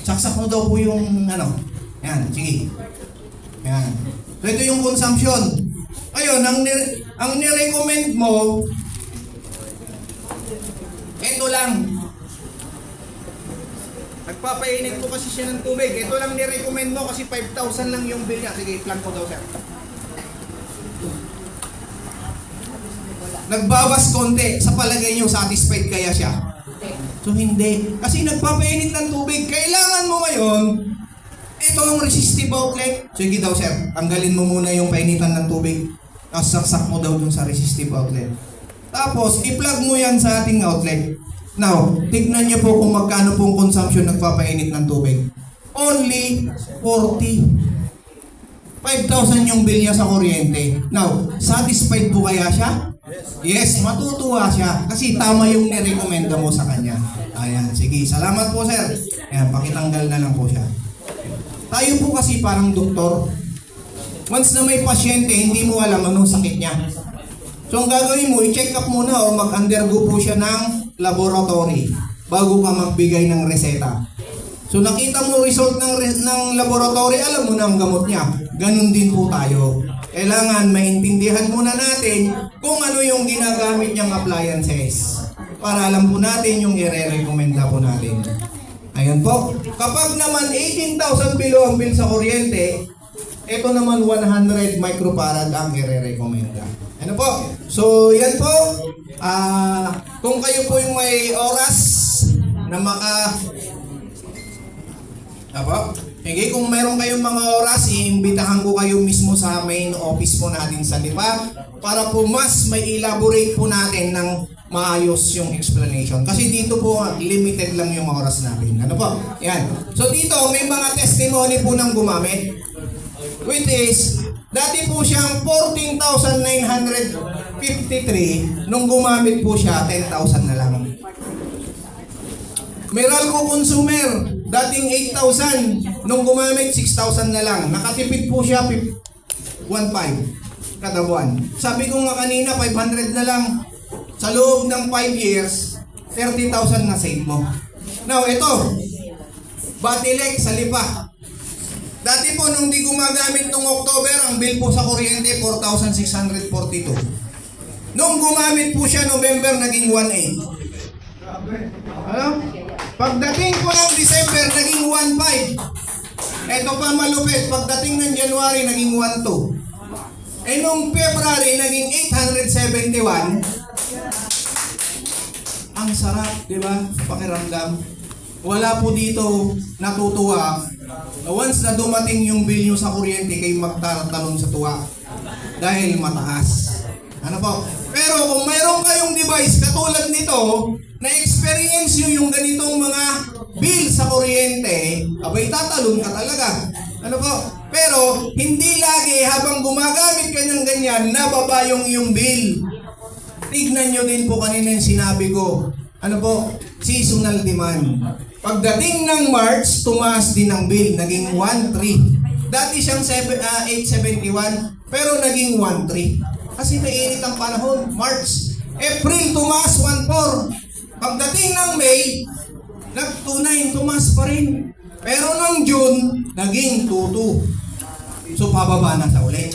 Saksak mo daw po yung ano. Yan, sige. Yan. So ito yung consumption. Ayun, ang nirecommend mo, ito lang. Nagpapainit po kasi siya ng tubig. Ito lang nirecommend mo kasi 5,000 lang yung bill niya. Sige, plan ko daw, sir. Nagbawas konti. Sa palagay niyo, satisfied kaya siya? So hindi. Kasi nagpapainit ng tubig. Kailangan mo ngayon, ito yung resistive outlet. Sige daw, sir. Tanggalin mo muna yung painitan ng tubig. Tapos saksak mo daw dun sa resistive outlet. Tapos, i-plug mo yan sa ating outlet. Now, tignan niyo po kung magkano pong consumption nagpapainit ng tubig. Only 40. 5,000 yung bill niya sa kuryente. Now, satisfied po kaya siya? Yes, matutuwa siya. Kasi tama yung nirekomenda mo sa kanya. Ayan, sige. Salamat po, sir. Ayan, pakitanggal na lang po siya. Tayo po kasi parang doktor. Once na may pasyente, hindi mo alam anong sakit niya. So, ang gagawin mo, i-check up muna o mag-undergo po siya ng laboratory bago ka magbigay ng reseta. So, nakita mo result ng laboratory, alam mo na ang gamot niya. Ganun din po tayo. Kailangan maintindihan muna natin kung ano yung ginagamit niyang appliances para alam po natin yung i-recommenda po natin. Ayan po. Kapag naman 18,000 below ang bill sa kuryente, ito naman 100 microfarad ang i-recommenda. Ano po? So, yan po. Kung kayo po yung may oras na sige, kung meron kayong mga oras, iimbitahan ko kayo mismo sa main office po natin sa Lipa para po mas may elaborate po natin ng maayos yung explanation. Kasi dito po, limited lang yung oras natin. Ano po? Yan. So, dito, may mga testimony po ng gumamit. Which is, dati po siyang 14,953. Nung gumamit po siya, 10,000 na lang. Meralco consumer, dating 8,000. Nung gumamit, 6,000 na lang. Nakatipid po siya 1,500 kada buwan. Sabi ko nga kanina, 500 na lang. Sa loob ng 5 years, 30,000 na save mo. Now, ito. Batilek sa Lipa. Dati po, nung di gumagamit nung October, ang bill po sa kuryente, 4,642. Nung gumamit po siya, November, naging 1,800. Ano? Pagdating po ng December, naging 1,500. Ito pa malupit. Pagdating ng January, naging 1,200. Eh, nung February, naging 871. Ang sarap, di ba? Pakiramdam. Wala po dito natutuwa. Once na dumating yung bill nyo sa kuryente, kayo magtatalon sa tuwa. Dahil mataas. Ano po? Pero kung mayroon kayong device katulad nito, na-experience nyo yung ganitong mga bill sa kuryente, abay tatalon ka talaga. Ano po? Pero hindi lagi habang gumagamit ka ng ganyan, nababa yung iyong bill. Tignan nyo din po kanina yung sinabi ko. Ano po? Seasonal demand. Pagdating ng March, tumaas din ang bill. Naging 1,300. Dati siyang 871, pero naging 1,300. Kasi mainit ang panahon. March. April, tumaas 1,400. Pagdating ng May, nag-2,900, tumaas pa rin. Pero ng June, naging 2,200. So, pababa na sa ulit.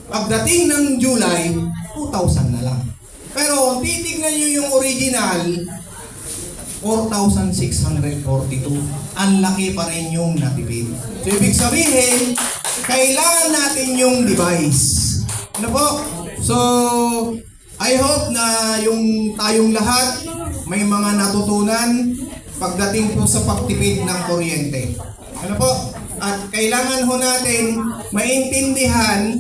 Pagdating ng July, 2,000 na lang. Pero, titignan nyo yung original, 4,642. Ang laki pa rin yung natipid. So, ibig sabihin, kailangan natin yung device. Ano po? So, I hope na yung tayong lahat may mga natutunan pagdating po sa pagtipid ng kuryente. Ano po? At kailangan ho natin maintindihan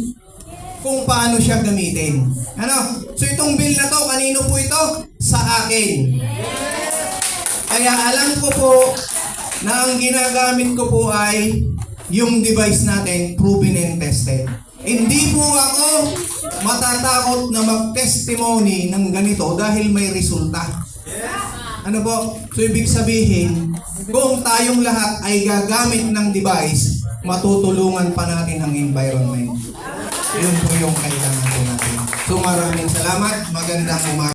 kung paano siya gamitin. Ano? So, itong bill na to, kanino po ito? Sa akin. Kaya alam ko po na ang ginagamit ko po ay yung device natin proven and tested. Hindi po ako matatakot na mag-testimony ng ganito dahil may resulta. Ano po? So ibig sabihin, kung tayong lahat ay gagamit ng device, matutulungan pa natin ang environment. Yun po yung kailangan po natin. So maraming salamat. Magandang umaga.